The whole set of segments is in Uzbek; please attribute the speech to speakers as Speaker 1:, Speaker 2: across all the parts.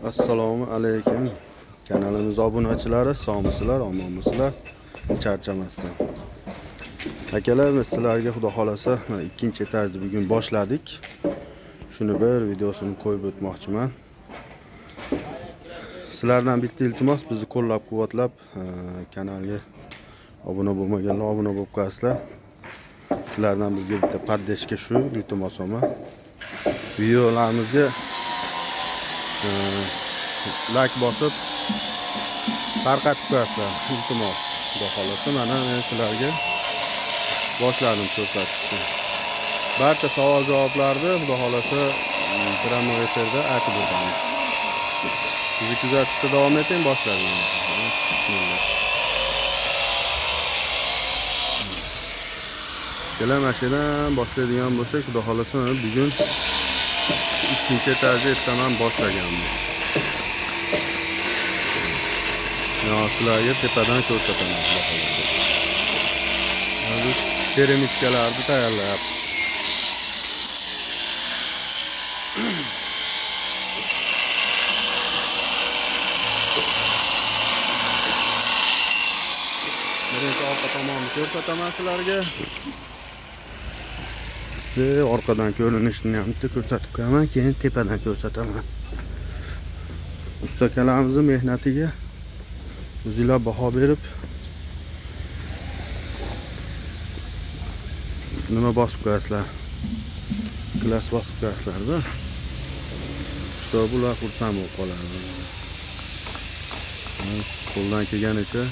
Speaker 1: Assalomu alaykum. Kanalimiz obunachilari, sog'misizlar, omonmisizlar? Charchamasdan. Akalar, biz sizlarga xudo xolasa ikkinchi etajni bugun boshladik. Shuni bir videosini qo'yib o'tmoqchiman. Sizlardan bitta iltimos, bizni qo'llab-quvvatlab kanalga obuna bo'lmaganlar obuna bo'lib qo'yasizlar. Sizlardan bizga bitta paddeshga shu iltimosim. Videolarimizga like bosib tarqatib qo'yasizlar. Iltimos, xudo xolasa mana men sizlarga boshladim ko'rsatishni. Barcha savol javoblarni xudo xolasa drama efirda aytib o'tamiz. Bizni kuzatishda davom eting, boshladim. Kelar mashinadan boshlaydigan bo'lsak, xudo xolasa bugun ikkinchi etajni ertaman boshlaganmiz. Sizlarga tepadan ko'rsataman xudo xolasa. Hozir keramikalarni tayyorlayapmiz. Birinchi orqa tomonni ko'rsataman sizlarga. Orqadan ko'rinishini ham bitta ko'rsatib qo'yaman, keyin tepadan ko'rsataman. Ustakalarimiz mehnatiga o'zinglar baho berib nima bosib qo'yasizlar? Klass bosib qo'yasizlar-da. Что bular xursand bo'lib qoladi. Qo'ldan kelganicha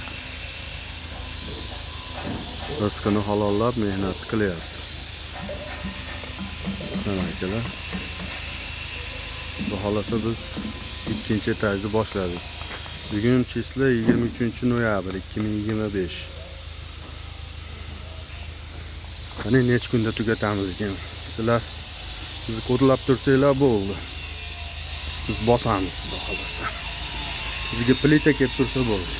Speaker 1: rizqini halollab mehnat qilyapti. Akalar, bu holata biz ikkinchi etajni boshladik. Bugun chisla 23-noyabr 2025. Qani necha kunda tugatamiz ekan? Sizlar bizni qo'llab tursanglar bo'ldi. Biz bosamiz, xudo xolasa. Bizga plita kelib tursa bo'ldi.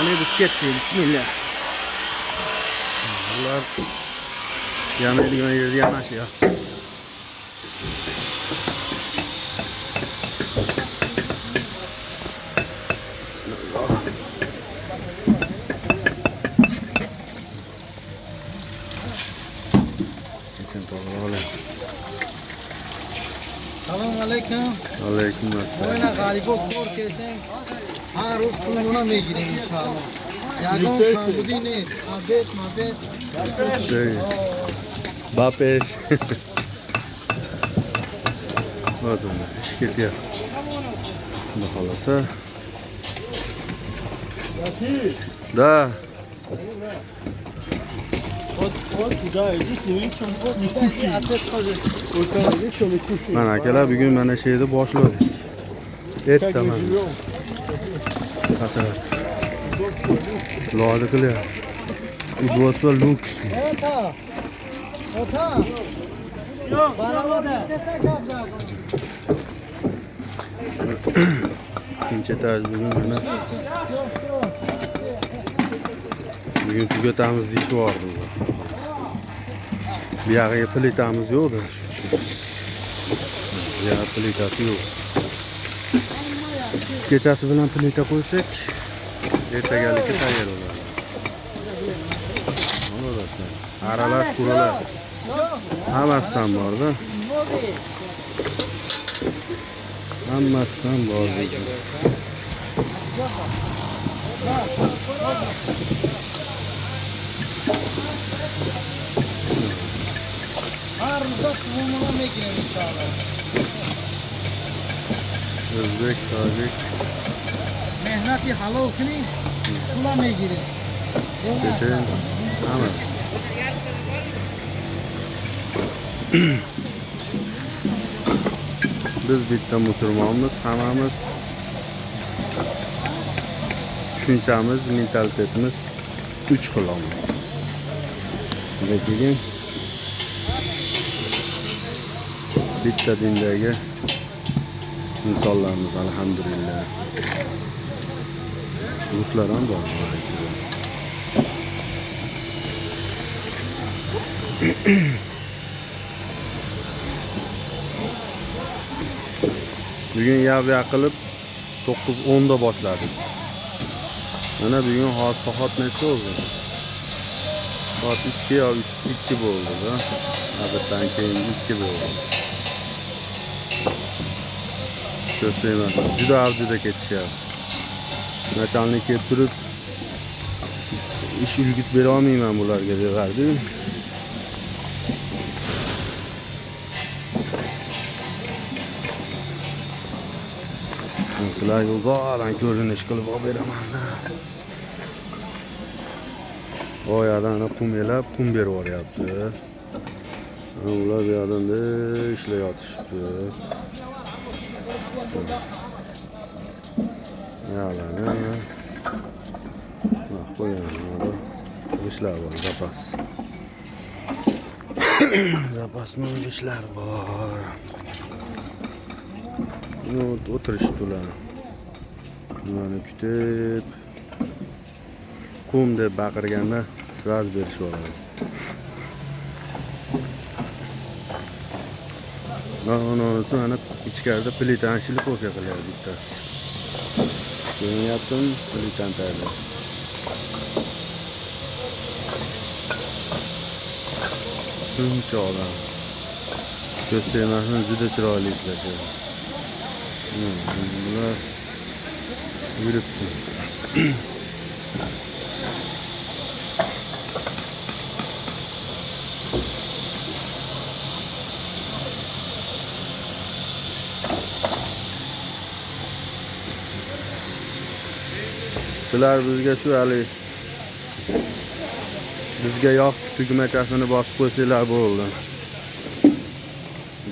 Speaker 1: Hani bisiklet değil, bismillah. Bunlar yanaydigan yerda yanaşıyor. Bismillah.
Speaker 2: Selamun aleyküm.
Speaker 1: Aleyküm selam.
Speaker 2: Oyna galiba kor kesin. Her roz kuluna megire inşallah. Yagam kambudine, mabet.
Speaker 1: Şey, bapeş. Bakın, iş gidiyor. Bu halasa. Da. Mana akalar, bugun mana shu yerda boshladik. Ertaman. Hasarat. Loda qilyapti. Ibosva Lux.
Speaker 2: Ota. Yo'q, baravada.
Speaker 1: İkinci etaj bugun mana. Bugun tugatamiz ish bor burada. Bu yoqqa plitamiz yo'q-da, shu uchun. Bu yoqqa plitasi yo'q. Kechasi bilan plita qo'ysak, ertagalikka tayyor bo'ladi. Mana do'stlar, aralash quralash hammasidan bor-da. Hammasidan bor ekan.
Speaker 2: Her roz kuluna megire inşallah.
Speaker 1: O'zbek, tojik.
Speaker 2: Mehnati halol qiling, kula megire.
Speaker 1: Keyin hammasi. Biz bitta musulmonmiz, hammamiz tushunchamiz, mentalitetimiz 3 xil. Lekin bitta dindagi insonlarimiz alhamdulillah. Ruslar ham bor ichida. Bugun yav qilib 9:10 da boshladik. Mana bugun hozir soat necha bo'ldi? Soat 2 yo 2 bo'ldi da. Adatdan keyin 2 bo'ldi. Ko'rsayman. Juda avjida ketishyapti. Nachalnik kelib turib ish yurgit bera olmayman bularga devardi. Sizlarga uzoqdan ko'rinish qilib olib beraman. Oyadan qum elab, qum berib yuboryapti. Ular bu yerdan ishlayotishibdi. Yalanı. Bak koyalım. İşler var, zapas. Zapas mı işler var. Oturuştular. Bunları kütüp kum deb baqirganda sraz berishadi. Ondan ana ichkarida plitani shlipovka qilyapti bittasi. Keyin yaptım plitani tayyorlab. Shuncha odam. Ko'rsayman, juda chiroyli ishlashadi. Bular yuribdi. Sizlar bizga shu hali bizga yoq tugmachasini bosib qo'ysanglar bo'ldi.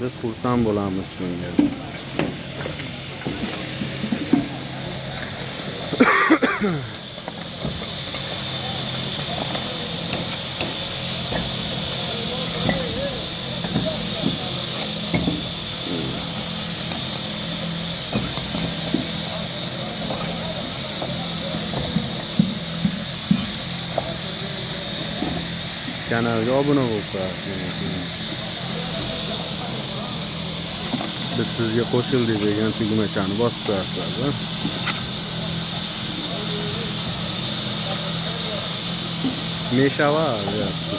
Speaker 1: Biz xursand bo'lamiz shunga. Kanalga obuna bo'lib qo'yasiz. Biz sizga qo'shildik degan tugmachani bosib qo'yasizlar. Meshava deyapti.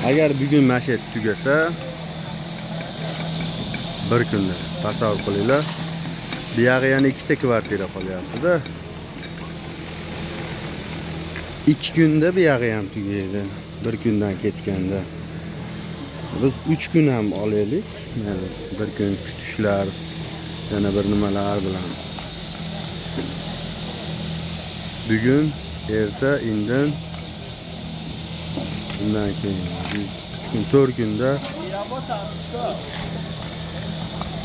Speaker 1: Agar bugun mashet tugasa, bir kunda tasavvur qilinglar. Bu yerga yana ikkita kvartira qolyapti-da. 2 kunda bu yerga ham tugaydi. Bir kundan ketganda. Biz 3 kun ham olaylik. Yani bir kun kutishlar, yana bir nimalar bilan. Bugun, erta, indin, bundan keyin 4 kunda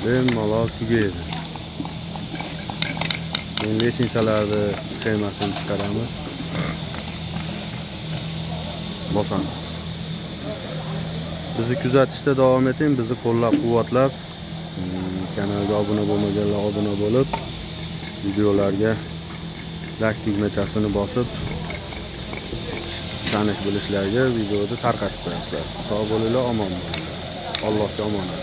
Speaker 1: bemalol tugaydi. Men lesinsalarni sxemasini chiqaramiz. Bosamiz. Bizni kuzatishda davom eting, bizni qo'llab-quvvatlab, kanalga obuna bo'lmaganlar obuna bo'lib, videolarga like tugmachasini bosib, tanish bilishlarga videoni tarqatib qo'yasizlar. Sog' bo'linglar, omon bo'linglar. Allohga omonat.